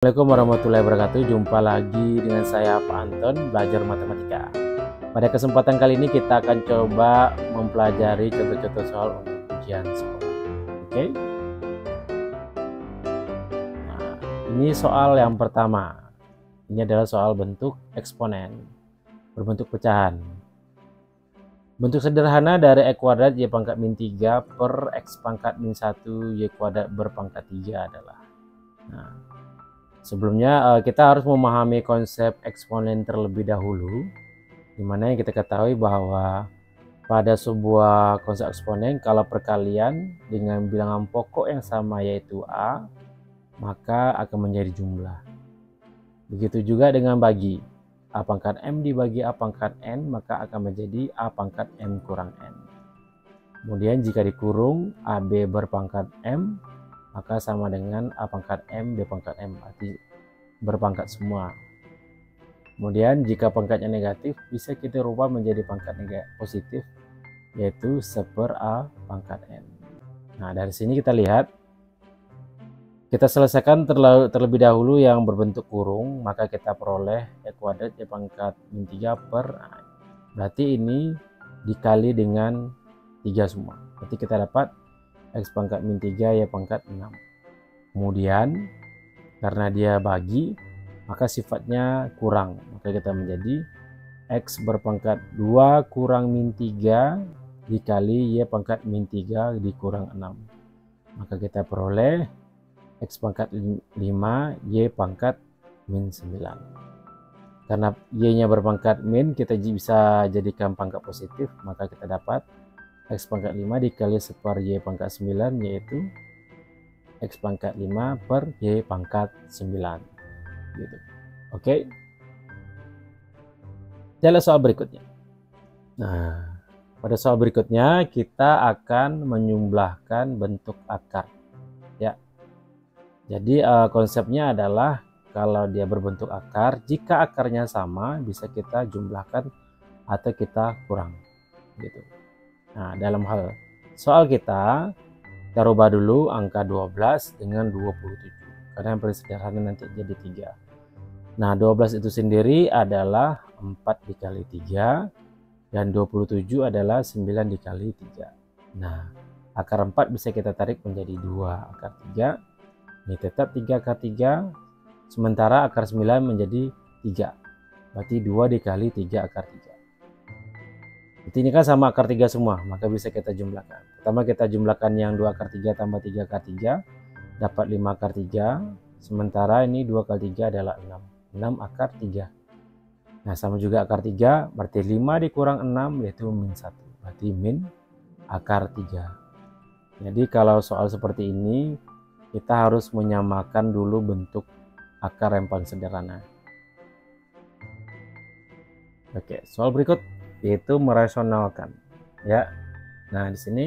Assalamualaikum warahmatullahi wabarakatuh. Jumpa lagi dengan saya Pak Anton, belajar matematika. Pada kesempatan kali ini kita akan coba mempelajari contoh-contoh soal untuk ujian sekolah. Oke. Nah, ini soal yang pertama. Ini adalah soal bentuk eksponen berbentuk pecahan. Bentuk sederhana dari x kuadrat y pangkat min 3 per x pangkat min 1 y kuadrat berpangkat 3 adalah. Nah, sebelumnya kita harus memahami konsep eksponen terlebih dahulu, dimana yang kita ketahui bahwa pada sebuah konsep eksponen kalau perkalian dengan bilangan pokok yang sama yaitu A, maka akan menjadi jumlah. Begitu juga dengan bagi. A pangkat M dibagi A pangkat N maka akan menjadi A pangkat M kurang N. Kemudian jika dikurung AB berpangkat M, maka sama dengan A pangkat M B pangkat M, arti berpangkat semua. Kemudian jika pangkatnya negatif bisa kita rubah menjadi pangkat positif, yaitu 1/a pangkat N. Nah, dari sini kita lihat, kita selesaikan terlebih dahulu yang berbentuk kurung, maka kita peroleh x kuadrat y pangkat min 3 per, berarti ini dikali dengan 3 semua, berarti kita dapat x pangkat min 3 y pangkat 6. Kemudian karena dia bagi, maka sifatnya kurang, maka kita menjadi x berpangkat 2 kurang min 3 dikali y pangkat min 3 dikurang 6, maka kita peroleh x pangkat 5 y pangkat min 9. Karena y nya berpangkat min, kita bisa jadikan pangkat positif, maka kita dapat x pangkat 5 dikali 1 y pangkat 9, yaitu x pangkat 5 per y pangkat 9 gitu. Oke. Jalan soal berikutnya. Nah, pada soal berikutnya kita akan menjumlahkan bentuk akar ya. Jadi konsepnya adalah kalau dia berbentuk akar, jika akarnya sama bisa kita jumlahkan atau kita kurang gitu. Nah, dalam hal soal kita rubah dulu angka 12 dengan 27 karena yang paling sederhana nanti jadi 3. Nah, 12 itu sendiri adalah 4 dikali 3 dan 27 adalah 9 dikali 3. Nah, akar 4 bisa kita tarik menjadi 2 akar 3. Ini tetap 3 akar 3, sementara akar 9 menjadi 3, berarti 2 dikali 3 akar 3. Berarti ini kan sama akar 3 semua, maka bisa kita jumlahkan. Pertama kita jumlahkan yang 2 akar 3 tambah 3 akar 3, dapat 5 akar 3, sementara ini 2 kali 3 adalah 6 akar 3. Nah, sama juga akar 3, berarti 5 dikurang 6 yaitu min 1, berarti min akar 3. Jadi kalau soal seperti ini, kita harus menyamakan dulu bentuk akar yang paling sederhana. Oke, soal berikut yaitu merasionalkan ya. Nah, di sini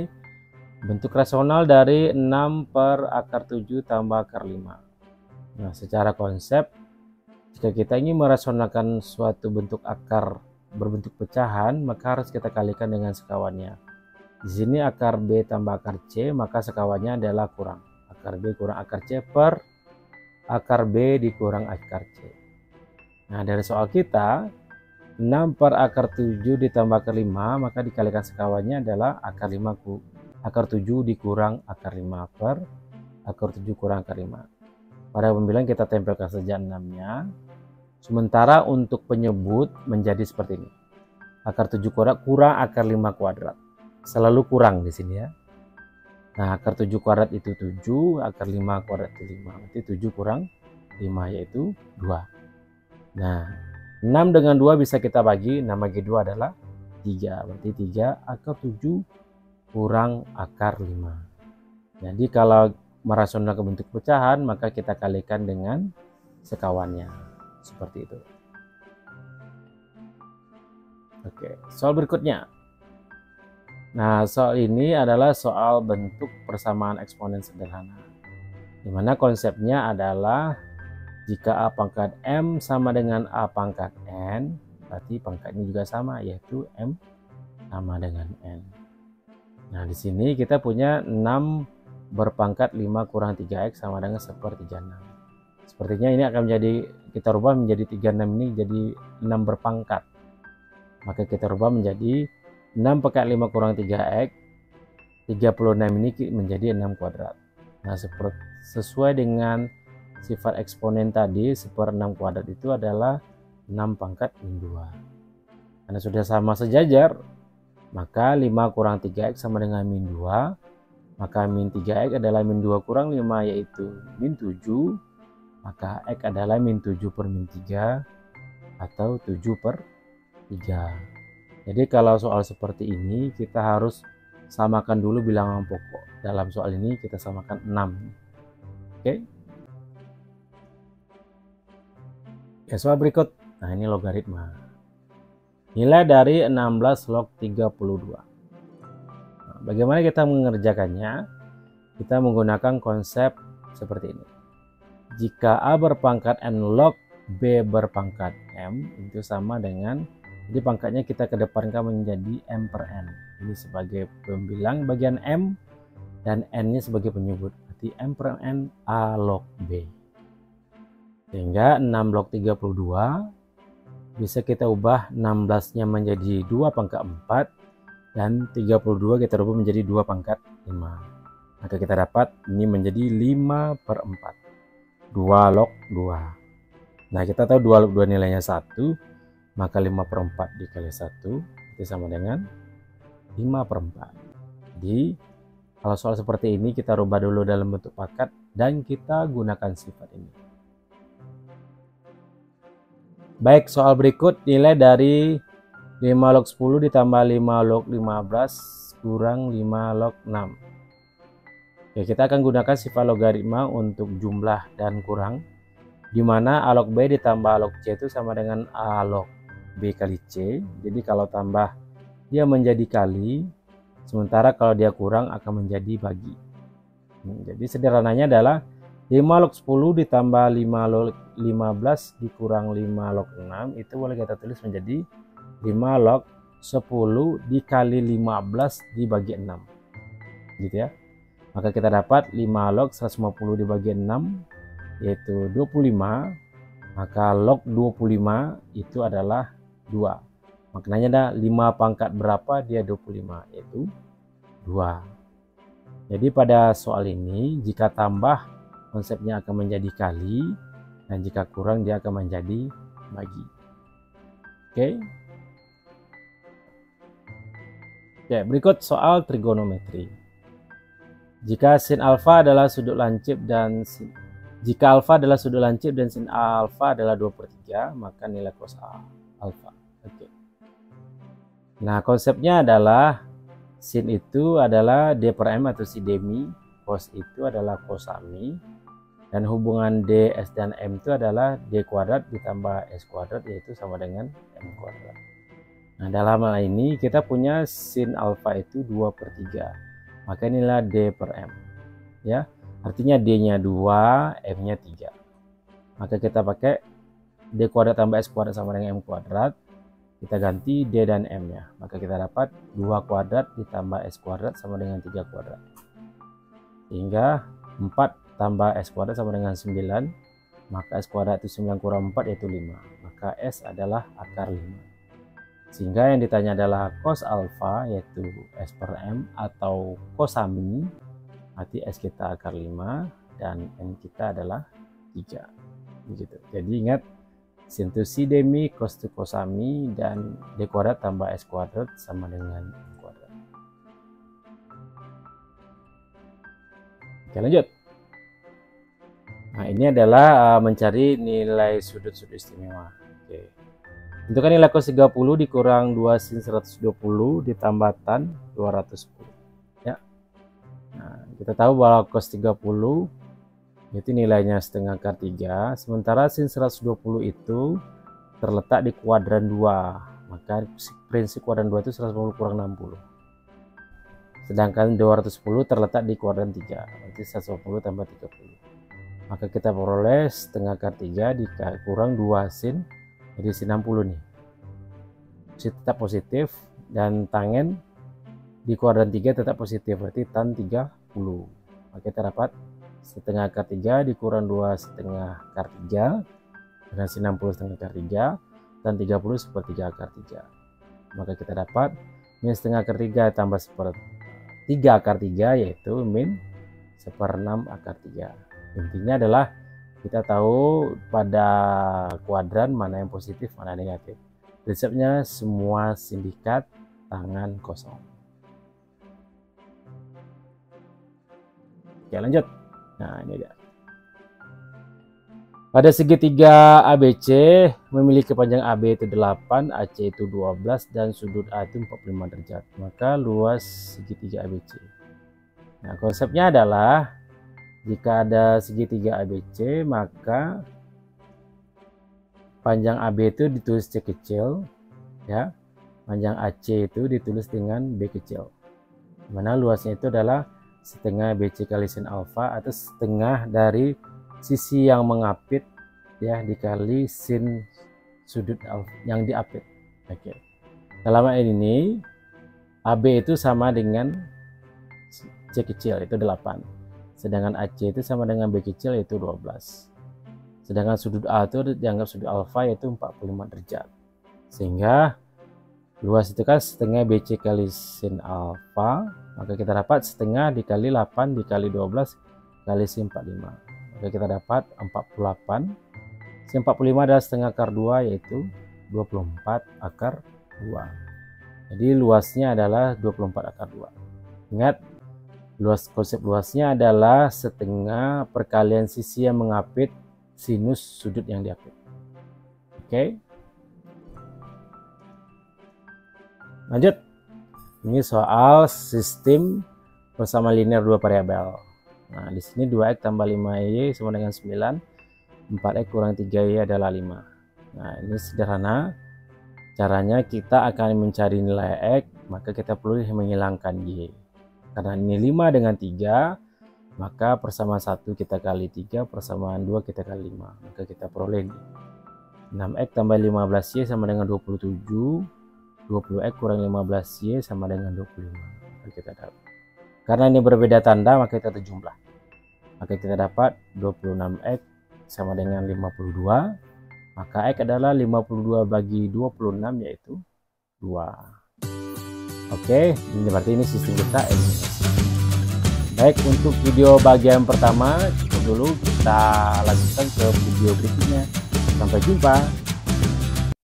bentuk rasional dari 6 per akar 7 tambah akar 5. Nah, secara konsep jika kita ingin merasionalkan suatu bentuk akar berbentuk pecahan, maka harus kita kalikan dengan sekawannya. Di sini akar B tambah akar C, maka sekawannya adalah kurang akar B kurang akar C per akar B dikurang akar C. Nah, dari soal kita 6 per akar 7 ditambah akar 5, maka dikalikan sekawannya adalah akar 7 dikurang akar 5 per akar 7 kurang akar 5. Pada pembilang kita tempelkan saja 6-nya. Sementara untuk penyebut menjadi seperti ini. Akar 7 kuadrat kurang akar 5 kuadrat. Selalu kurang di sini ya. Nah, akar 7 kuadrat itu 7, akar 5 kuadrat itu 5. Berarti 7 kurang 5 yaitu 2. Nah, 6 dengan 2 bisa kita bagi, 6 bagi 2 adalah 3. Berarti 3 akar 7 kurang akar 5. Jadi kalau merasional ke bentuk pecahan, maka kita kalikan dengan sekawannya. Seperti itu. Oke, soal berikutnya. Nah, soal ini adalah soal bentuk persamaan eksponen sederhana, dimana konsepnya adalah jika A pangkat M sama dengan A pangkat N, berarti pangkatnya juga sama, yaitu M sama dengan N. Nah, di sini kita punya 6 berpangkat 5 kurang 3X sama dengan 1/36. Sepertinya ini akan menjadi, kita rubah menjadi 36 ini jadi 6 berpangkat. Maka kita rubah menjadi 6 pangkat 5 kurang 3x. 36 ini menjadi 6 kuadrat. Nah, sesuai dengan sifat eksponen tadi, 1/6 kuadrat itu adalah 6 pangkat min 2. Karena sudah sama sejajar, maka 5 kurang 3x sama dengan min 2. Maka min 3x adalah min 2 kurang 5, yaitu min 7. Maka x adalah min 7 per min 3 atau 7 per 3. Jadi kalau soal seperti ini kita harus samakan dulu bilangan pokok. Dalam soal ini kita samakan 6. Oke. Ya, soal berikut. Nah, ini logaritma. Nilai dari 16 log 32. Nah, bagaimana kita mengerjakannya? Kita menggunakan konsep seperti ini. Jika A berpangkat N log B berpangkat M, itu sama dengan, jadi pangkatnya kita kedepankan menjadi M per N. Ini sebagai pembilang bagian M dan N-nya sebagai penyebut. Berarti M per N A log B. Sehingga 6 log 32 bisa kita ubah 16-nya menjadi 2 pangkat 4 dan 32 kita ubah menjadi 2 pangkat 5. Maka kita dapat ini menjadi 5 per 4. 2 log 2. Nah, kita tahu 2 log 2 nilainya 1, maka 5 per 4 dikali 1 itu sama dengan 5 per 4. Jadi kalau soal seperti ini kita rubah dulu dalam bentuk pangkat dan kita gunakan sifat ini. Baik, soal berikut, nilai dari 5 log 10 ditambah 5 log 15 kurang 5 log 6. Ya, kita akan gunakan sifat logaritma untuk jumlah dan kurang, di mana A log B ditambah A log C itu sama dengan A log B kali C. Jadi kalau tambah dia menjadi kali, sementara kalau dia kurang akan menjadi bagi. Jadi sederhananya adalah 5 log 10 ditambah 5 log 15 dikurang 5 log 6 itu boleh kita tulis menjadi 5 log 10 dikali 15 dibagi 6. Gitu ya. Maka kita dapat 5 log 150 dibagi 6 yaitu 25. Maka log 25 itu adalah 2. Maknanya ada 5 pangkat berapa dia 25, yaitu 2. Jadi pada soal ini jika tambah konsepnya akan menjadi kali, dan jika kurang dia akan menjadi bagi. Oke. Oke, berikut soal trigonometri. Jika sin alfa adalah sudut lancip dan sin alfa adalah 2/3, maka nilai cos alfa. Oke. Nah, konsepnya adalah sin itu adalah D per M atau si demi, cos itu adalah cosami, dan hubungan D, S, dan M itu adalah D kuadrat ditambah S kuadrat, yaitu sama dengan M kuadrat. Nah, dalam hal ini kita punya sin alfa itu 2/3. Maka inilah D per M. Ya, artinya D-nya 2, M-nya 3. Maka kita pakai D kuadrat tambah S kuadrat sama dengan M kuadrat. Kita ganti D dan M-nya. Maka kita dapat 2 kuadrat ditambah S kuadrat sama dengan 3 kuadrat. Sehingga 4 tambah S kuadrat sama dengan 9. Maka S kuadrat itu 9 kurang 4 yaitu 5. Maka S adalah akar 5. Sehingga yang ditanya adalah cos alfa yaitu S per M atau cosami, arti S kita akar 5 dan M kita adalah 3. Begitu. Jadi ingat sin to si demi, cos to cosami, dan D kuadrat tambah S kuadrat sama dengan M kuadrat. Oke, lanjut. Nah, ini adalah mencari nilai sudut-sudut istimewa. Oke. Tentukan nilai cos 30 dikurang 2 sin 120 ditambah tan 210. Ya. Nah, kita tahu bahwa cos 30 itu nilainya setengah akar 3, sementara sin 120 itu terletak di kuadran 2. Maka prinsip kuadran 2 itu 150 kurang 60. Sedangkan 210 terletak di kuadran 3, berarti 150 tambah 30. Maka kita peroleh setengah akar 3 dikurang 2 sin, jadi sin 60 nih. Sin tetap positif dan tangen di kuadran 3 tetap positif, berarti tan 30. Maka kita dapat setengah akar 3 dikurang 2 setengah akar 3 dengan 60 setengah akar 3 dan 30 sepertiga akar 3. Maka kita dapat min setengah akar 3 tambah 3 akar 3 yaitu min 1/6 akar 3. Intinya adalah kita tahu pada kuadran mana yang positif mana yang negatif. Prinsipnya semua sindikat tangan kosong. Oke, lanjut. Nah, ini dia. Pada segitiga ABC memiliki panjang AB itu 8, AC itu 12 dan sudut A itu 45 derajat. Maka luas segitiga ABC. Nah, konsepnya adalah jika ada segitiga ABC, maka panjang AB itu ditulis C kecil, ya. Panjang AC itu ditulis dengan B kecil. Mana luasnya itu adalah setengah BC kali sin alfa atau setengah dari sisi yang mengapit ya dikali sin sudut alfa yang diapit. Oke. Dalam hal ini AB itu sama dengan C kecil itu 8. Sedangkan AC itu sama dengan B kecil yaitu 12. Sedangkan sudut A itu dianggap sudut alfa yaitu 45 derajat. Sehingga luas itu kan setengah BC kali sin alfa, maka kita dapat setengah dikali 8 dikali 12 kali sin 45. Maka kita dapat 48. Sin 45 adalah setengah akar 2 yaitu 24 akar 2. Jadi luasnya adalah 24 akar 2. Ingat, konsep luasnya adalah setengah perkalian sisi yang mengapit sinus sudut yang diapit. Oke. Lanjut. Ini soal sistem bersama linear 2 variabel. Nah, di sini 2x tambah 5y sama dengan 9. 4x kurang 3y adalah 5. Nah, ini sederhana. Caranya kita akan mencari nilai x, maka kita perlu menghilangkan y. Karena ini 5 dengan 3, maka persamaan 1 kita kali 3, persamaan 2 kita kali 5. Maka kita peroleh 6x tambah 15y sama dengan 27. 20x kurang 15y sama dengan 25. Maka kita dapat. Karena ini berbeda tanda, maka kita jumlah. Maka kita dapat 26x sama dengan 52. Maka x adalah 52 bagi 26 yaitu 2. Oke, ini berarti ini sistem kita eliminasi. Baik, untuk video bagian pertama cukup dulu, kita lanjutkan ke video berikutnya. Sampai jumpa.